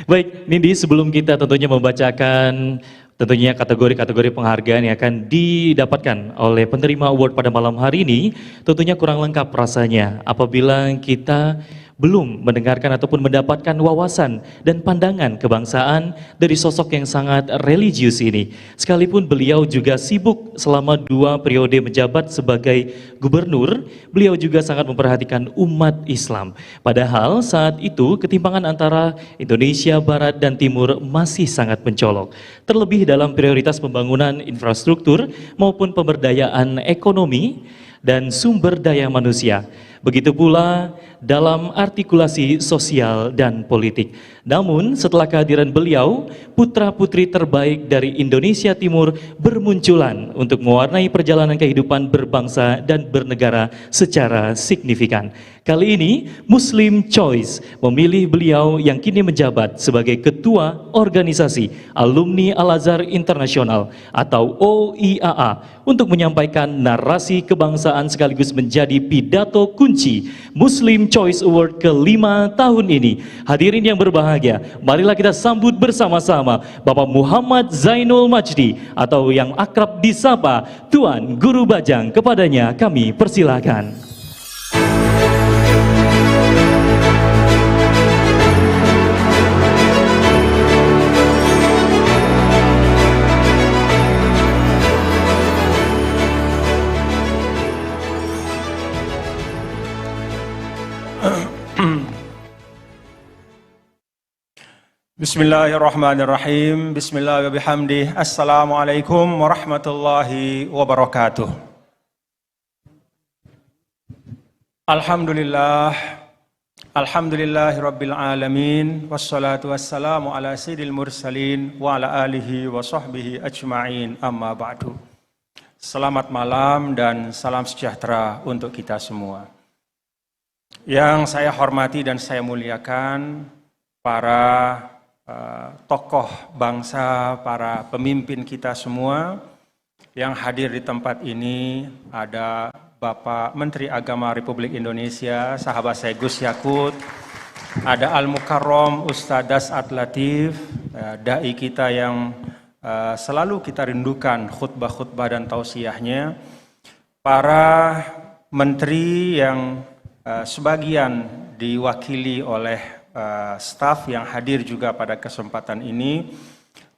Baik, Nindi, sebelum kita tentunya membacakan tentunya kategori-kategori penghargaan yang akan didapatkan oleh penerima award pada malam hari ini, tentunya kurang lengkap rasanya apabila kita belum mendengarkan ataupun mendapatkan wawasan dan pandangan kebangsaan dari sosok yang sangat religius ini. Sekalipun beliau juga sibuk selama 2 periode menjabat sebagai gubernur, beliau juga sangat memperhatikan umat Islam. Padahal saat itu ketimpangan antara Indonesia Barat dan Timur masih sangat mencolok. Terlebih dalam prioritas pembangunan infrastruktur maupun pemberdayaan ekonomi dan sumber daya manusia. Begitu pula dalam artikulasi sosial dan politik. Namun setelah kehadiran beliau, putra-putri terbaik dari Indonesia Timur bermunculan untuk mewarnai perjalanan kehidupan berbangsa dan bernegara secara signifikan. Kali ini Muslim Choice memilih beliau yang kini menjabat sebagai Ketua Organisasi Alumni Al-Azhar Internasional atau OIAA untuk menyampaikan narasi kebangsaan sekaligus menjadi pidato kunci Muslim Choice Award ke-5 tahun ini. Hadirin yang berbahagia, marilah kita sambut bersama-sama Bapak Muhammad Zainul Majdi atau yang akrab disapa Tuan Guru Bajang. Kepadanya kami persilakan. Bismillahirrahmanirrahim. Bismillahirrahmanirrahim. Assalamualaikum warahmatullahi wabarakatuh. Alhamdulillah. Alhamdulillahirabbil alamin wassalatu wassalamu ala sayyidil mursalin wa ala alihi wa sahbihi ajma'in amma ba'du. Selamat malam dan salam sejahtera untuk kita semua. Yang saya hormati dan saya muliakan para tokoh bangsa, para pemimpin kita semua yang hadir di tempat ini. Ada Bapak Menteri Agama Republik Indonesia, sahabat saya Gus Yakut, ada Al-Mukarram Ustadz At-Latif, dai kita yang selalu kita rindukan khutbah-khutbah dan tausiahnya, para menteri yang sebagian diwakili oleh staf yang hadir juga pada kesempatan ini,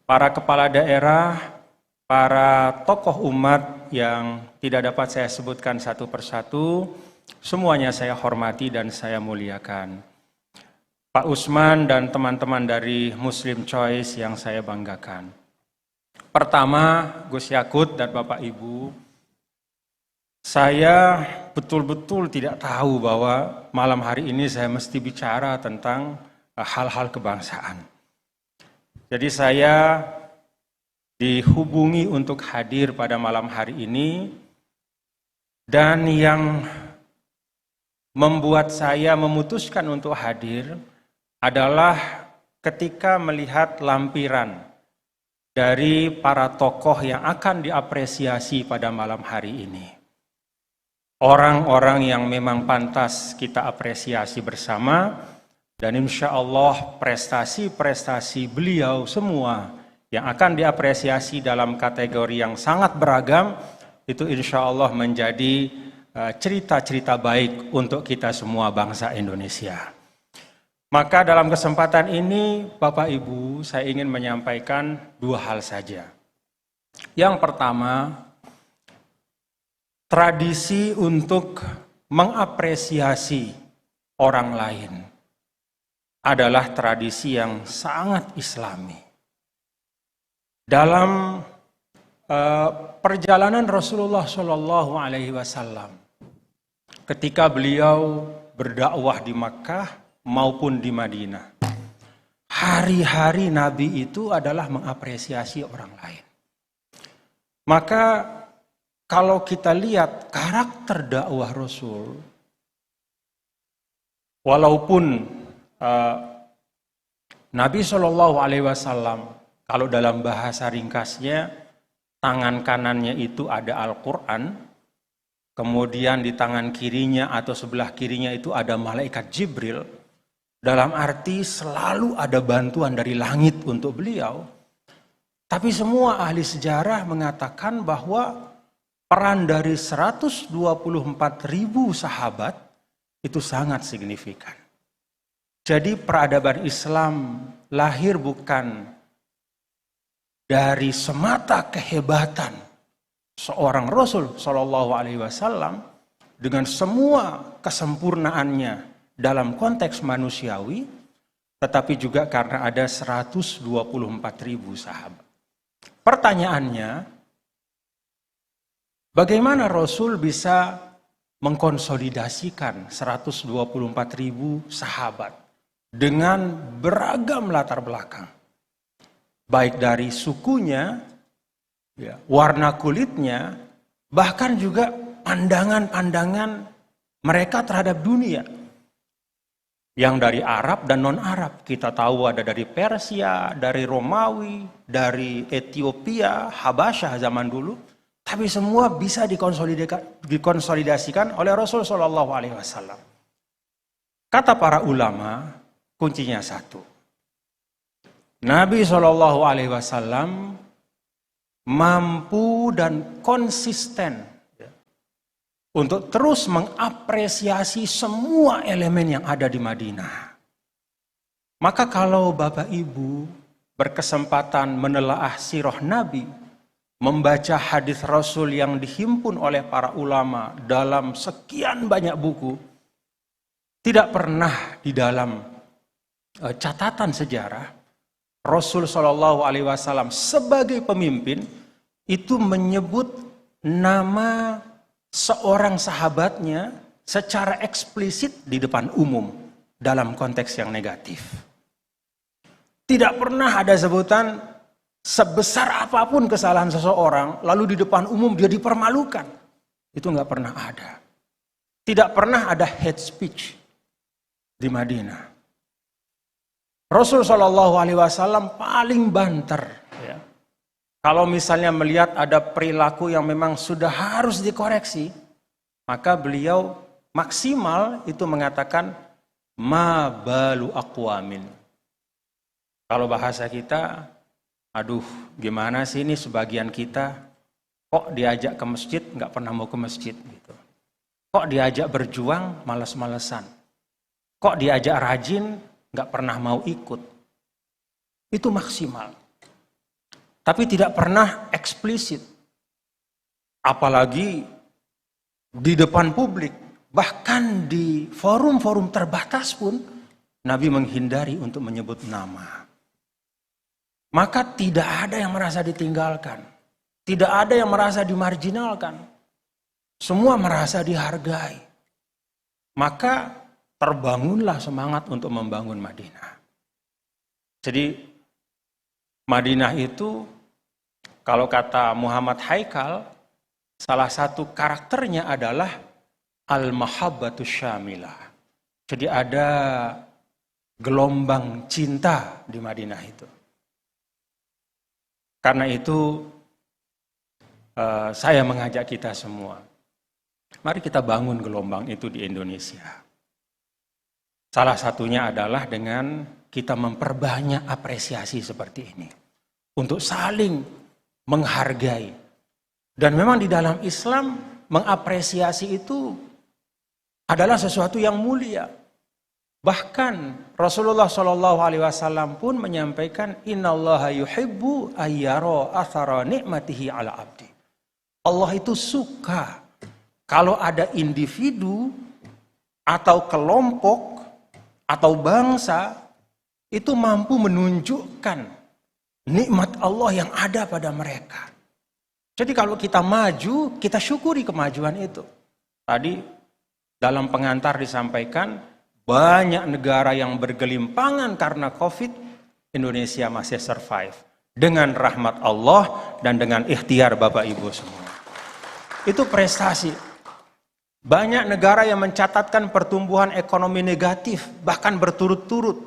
para kepala daerah, para tokoh umat yang tidak dapat saya sebutkan satu persatu, semuanya saya hormati dan saya muliakan. Pak Usman dan teman-teman dari Muslim Choice yang saya banggakan. Pertama, Gus Yakut dan Bapak Ibu, saya betul-betul tidak tahu bahwa malam hari ini saya mesti bicara tentang hal-hal kebangsaan. Jadi saya dihubungi untuk hadir pada malam hari ini, dan yang membuat saya memutuskan untuk hadir adalah ketika melihat lampiran dari para tokoh yang akan diapresiasi pada malam hari ini. Orang-orang yang memang pantas kita apresiasi bersama, dan insya Allah prestasi-prestasi beliau semua yang akan diapresiasi dalam kategori yang sangat beragam, itu insya Allah menjadi cerita-cerita baik untuk kita semua bangsa Indonesia. Maka dalam kesempatan ini Bapak Ibu, saya ingin menyampaikan 2 hal saja. Yang pertama, tradisi untuk mengapresiasi orang lain adalah tradisi yang sangat Islami. Dalam perjalanan Rasulullah SAW, ketika beliau berdakwah di Makkah maupun di Madinah, hari-hari Nabi itu adalah mengapresiasi orang lain. Maka kalau kita lihat karakter dakwah Rasul, walaupun Nabi SAW, kalau dalam bahasa ringkasnya, tangan kanannya itu ada Al-Quran, kemudian di tangan kirinya atau sebelah kirinya itu ada malaikat Jibril, Dalam arti selalu ada bantuan dari langit untuk beliau. Tapi semua ahli sejarah mengatakan bahwa peran dari 124.000 sahabat itu sangat signifikan. Jadi peradaban Islam lahir bukan dari semata kehebatan seorang Rasul Shallallahu Alaihi Wasallam dengan semua kesempurnaannya dalam konteks manusiawi, tetapi juga karena ada 124.000 sahabat. Pertanyaannya, bagaimana Rasul bisa mengkonsolidasikan 124.000 sahabat dengan beragam latar belakang? Baik dari sukunya, warna kulitnya, bahkan juga pandangan-pandangan mereka terhadap dunia. Yang dari Arab dan non-Arab. Kita tahu ada dari Persia, dari Romawi, dari Ethiopia, Habasyah zaman dulu. Tapi semua bisa dikonsolidasikan oleh Rasul Shallallahu Alaihi Wasallam. Kata para ulama, kuncinya satu. Nabi Shallallahu Alaihi Wasallam mampu dan konsisten untuk terus mengapresiasi semua elemen yang ada di Madinah. Maka kalau Bapak Ibu berkesempatan menelaah sirah Nabi, membaca hadis Rasul yang dihimpun oleh para ulama dalam sekian banyak buku, tidak pernah di dalam catatan sejarah Rasul Shallallahu Alaihi Wasallam sebagai pemimpin itu menyebut nama seorang sahabatnya secara eksplisit di depan umum dalam konteks yang negatif. Tidak pernah ada sebutan sebesar apapun kesalahan seseorang lalu di depan umum dia dipermalukan. Itu nggak pernah ada. Tidak pernah ada hate speech di Madinah. Rasul Shallallahu Alaihi Wasallam paling banter. Ya. Kalau misalnya melihat ada perilaku yang memang sudah harus dikoreksi, maka beliau maksimal itu mengatakan ma balu aqwamin. Kalau bahasa kita, aduh gimana sih ini sebagian kita kok diajak ke masjid nggak pernah mau ke masjid gitu. Kok diajak berjuang malas-malesan. Kok diajak rajin nggak pernah mau ikut. Itu maksimal. Tapi tidak pernah eksplisit. Apalagi di depan publik. Bahkan di forum-forum terbatas pun Nabi menghindari untuk menyebut nama. Maka tidak ada yang merasa ditinggalkan. Tidak ada yang merasa dimarginalkan. Semua merasa dihargai. Maka terbangunlah semangat untuk membangun Madinah. Jadi Madinah itu kalau kata Muhammad Haikal, salah satu karakternya adalah al-mahabbatus syamilah. Jadi ada gelombang cinta di Madinah itu. Karena itu saya mengajak kita semua, mari kita bangun gelombang itu di Indonesia. Salah satunya adalah dengan kita memperbanyak apresiasi seperti ini. Untuk saling menghargai. Dan memang di dalam Islam mengapresiasi itu adalah sesuatu yang mulia. Bahkan Rasulullah SAW pun menyampaikan innallaha yuhibbu ayyara athara ni'matihi ala abdi. Allah itu suka kalau ada individu atau kelompok atau bangsa itu mampu menunjukkan nikmat Allah yang ada pada mereka. Jadi kalau kita maju, kita syukuri kemajuan itu. Tadi dalam pengantar disampaikan banyak negara yang bergelimpangan karena COVID, Indonesia masih survive dengan rahmat Allah dan dengan ikhtiar Bapak Ibu semua. Itu prestasi. Banyak negara yang mencatatkan pertumbuhan ekonomi negatif, bahkan berturut-turut.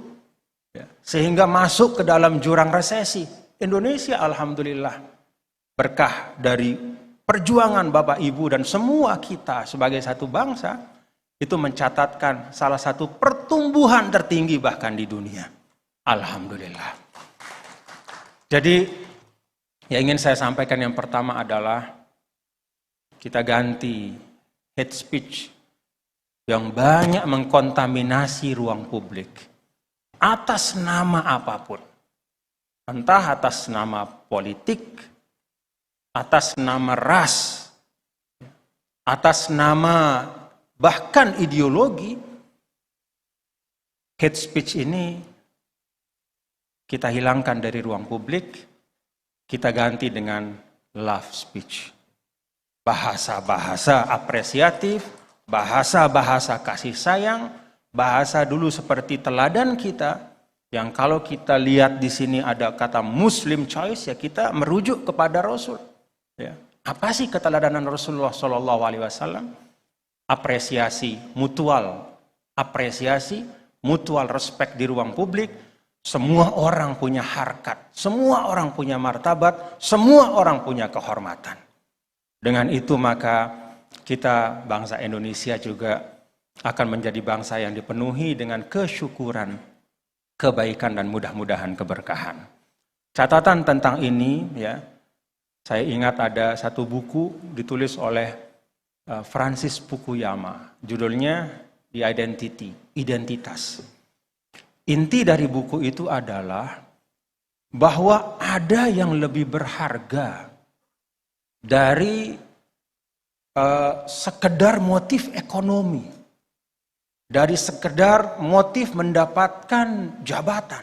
Sehingga masuk ke dalam jurang resesi. Indonesia alhamdulillah berkah dari perjuangan Bapak Ibu dan semua kita sebagai satu bangsa, itu mencatatkan salah satu pertumbuhan tertinggi bahkan di dunia. Alhamdulillah. Jadi yang ingin saya sampaikan yang pertama adalah kita ganti hate speech yang banyak mengkontaminasi ruang publik atas nama apapun. Entah atas nama politik, atas nama ras, atas nama bahkan ideologi. Hate speech ini kita hilangkan dari ruang publik, kita ganti dengan love speech. Bahasa-bahasa apresiatif, bahasa-bahasa kasih sayang, bahasa dulu seperti teladan kita, yang kalau kita lihat di sini ada kata Muslim choice, ya kita merujuk kepada Rasul. Ya. Apa sih keteladanan Rasulullah SAW? Apresiasi mutual, respect di ruang publik. Semua orang punya harkat, semua orang punya martabat, semua orang punya kehormatan. Dengan itu maka kita bangsa Indonesia juga akan menjadi bangsa yang dipenuhi dengan kesyukuran, kebaikan dan mudah-mudahan keberkahan. Catatan tentang ini ya, saya ingat ada satu buku ditulis oleh Francis Fukuyama, judulnya The Identity, Identitas. Inti dari buku itu adalah bahwa ada yang lebih berharga dari sekedar motif ekonomi, dari sekedar motif mendapatkan jabatan,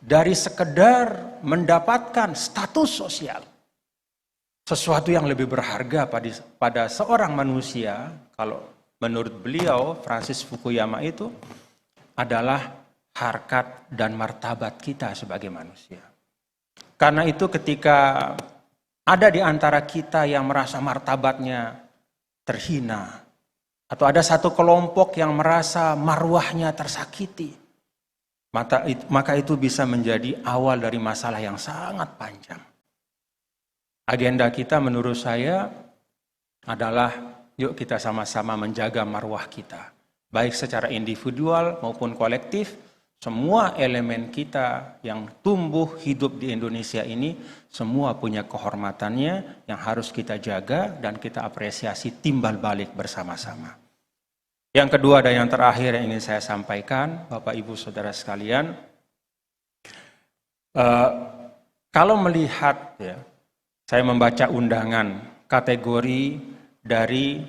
dari sekedar mendapatkan status sosial. Sesuatu yang lebih berharga pada seorang manusia, kalau menurut beliau, Francis Fukuyama itu, adalah harkat dan martabat kita sebagai manusia. Karena itu ketika ada di antara kita yang merasa martabatnya terhina, atau ada satu kelompok yang merasa marwahnya tersakiti, maka itu bisa menjadi awal dari masalah yang sangat panjang. Agenda kita menurut saya adalah yuk kita sama-sama menjaga marwah kita. Baik secara individual maupun kolektif, semua elemen kita yang tumbuh hidup di Indonesia ini, semua punya kehormatannya yang harus kita jaga dan kita apresiasi timbal balik bersama-sama. Yang kedua dan yang terakhir yang ingin saya sampaikan, Bapak Ibu Saudara sekalian, kalau melihat ya, saya membaca undangan kategori dari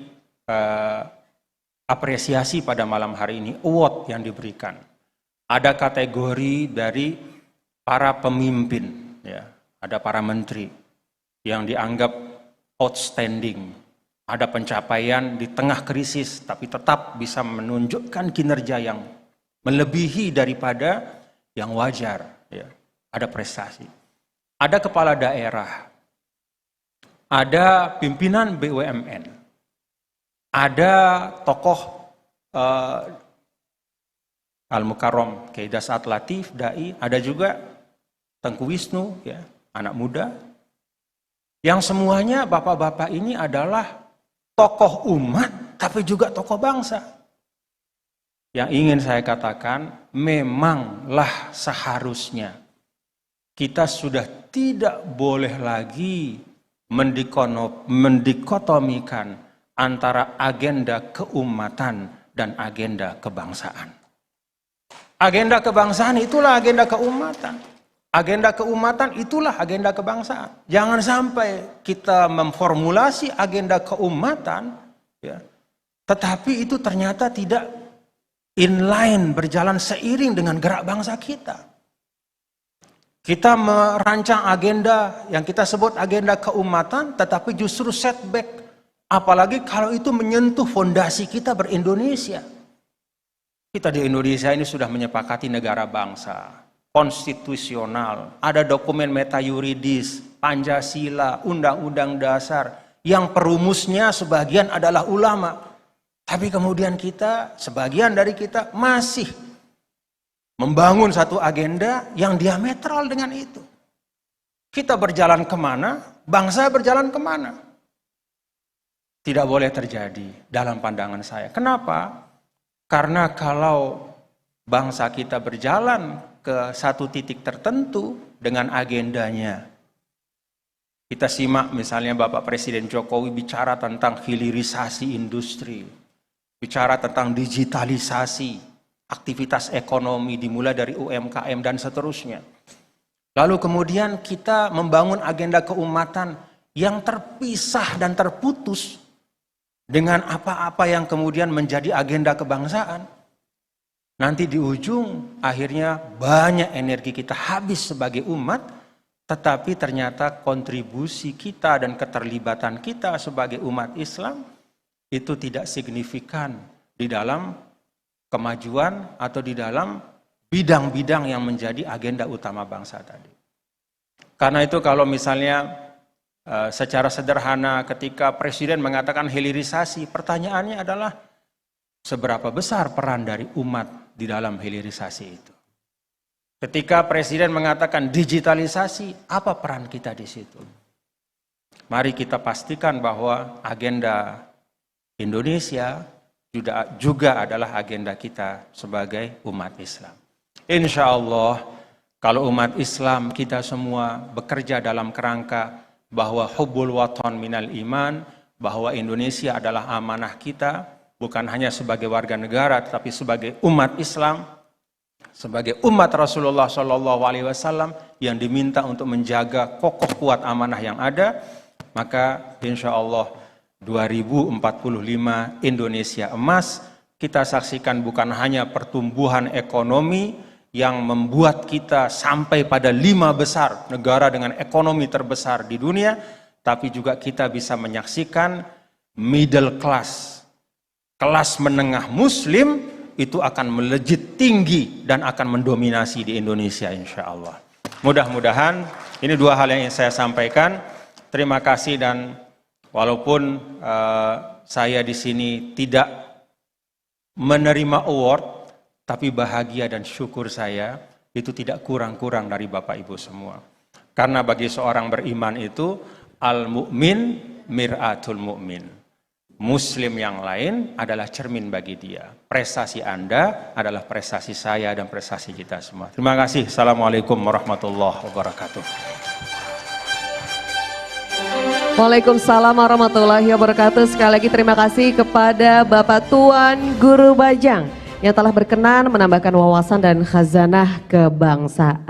apresiasi pada malam hari ini, award yang diberikan. Ada kategori dari para pemimpin, ya, ada para menteri yang dianggap outstanding. Ada pencapaian di tengah krisis, tapi tetap bisa menunjukkan kinerja yang melebihi daripada yang wajar. Ya. Ada prestasi. Ada kepala daerah, ada pimpinan BUMN, ada tokoh Al-Mukarram, Kiai Dasat Latif, Dai, ada juga Tengku Wisnu, ya, anak muda, yang semuanya bapak-bapak ini adalah tokoh umat, tapi juga tokoh bangsa. Yang ingin saya katakan, memanglah seharusnya kita sudah tidak boleh lagi mendikotomikan antara agenda keumatan dan agenda kebangsaan. Agenda kebangsaan itulah agenda keumatan. Agenda keumatan itulah agenda kebangsaan. Jangan sampai kita memformulasi agenda keumatan, ya, tetapi itu ternyata tidak inline, berjalan seiring dengan gerak bangsa kita. Kita merancang agenda yang kita sebut agenda keumatan, tetapi justru setback. Apalagi kalau itu menyentuh fondasi kita ber-Indonesia. Kita di Indonesia ini sudah menyepakati negara bangsa, konstitusional, ada dokumen metayuridis, Pancasila, Undang-Undang Dasar, yang perumusnya sebagian adalah ulama. Tapi kemudian kita, sebagian dari kita masih membangun satu agenda yang diametral dengan itu. Kita berjalan kemana, bangsa berjalan kemana. Tidak boleh terjadi dalam pandangan saya. Kenapa? Karena kalau bangsa kita berjalan ke satu titik tertentu dengan agendanya. Kita simak misalnya Bapak Presiden Jokowi bicara tentang hilirisasi industri, bicara tentang digitalisasi, aktivitas ekonomi dimulai dari UMKM dan seterusnya. Lalu kemudian kita membangun agenda keumatan yang terpisah dan terputus dengan apa-apa yang kemudian menjadi agenda kebangsaan. Nanti di ujung akhirnya banyak energi kita habis sebagai umat, tetapi ternyata kontribusi kita dan keterlibatan kita sebagai umat Islam itu tidak signifikan di dalam kemajuan atau di dalam bidang-bidang yang menjadi agenda utama bangsa tadi. Karena itu kalau misalnya secara sederhana ketika Presiden mengatakan hilirisasi, pertanyaannya adalah seberapa besar peran dari umat di dalam hilirisasi itu. Ketika Presiden mengatakan digitalisasi, apa peran kita di situ? Mari kita pastikan bahwa agenda Indonesia juga adalah agenda kita sebagai umat Islam. Insya Allah, kalau umat Islam kita semua bekerja dalam kerangka bahwa hubbul watan minal iman, bahwa Indonesia adalah amanah kita, bukan hanya sebagai warga negara, tetapi sebagai umat Islam, sebagai umat Rasulullah SAW yang diminta untuk menjaga kokoh kuat amanah yang ada, maka insya Allah 2045 Indonesia emas, kita saksikan bukan hanya pertumbuhan ekonomi yang membuat kita sampai pada 5 besar negara dengan ekonomi terbesar di dunia, tapi juga kita bisa menyaksikan middle class, kelas menengah muslim itu akan melejit tinggi dan akan mendominasi di Indonesia insya Allah. Mudah-mudahan ini 2 hal yang ingin saya sampaikan. Terima kasih, dan walaupun saya di sini tidak menerima award, tapi bahagia dan syukur saya itu tidak kurang-kurang dari Bapak Ibu semua. Karena bagi seorang beriman itu al-mu'min mir'atul mu'min. Muslim yang lain adalah cermin bagi dia. Prestasi Anda adalah prestasi saya dan prestasi kita semua. Terima kasih. Assalamualaikum warahmatullahi wabarakatuh. Waalaikumsalam warahmatullahi wabarakatuh. Sekali lagi terima kasih kepada Bapak Tuan Guru Bajang yang telah berkenan menambahkan wawasan dan khazanah kebangsaan.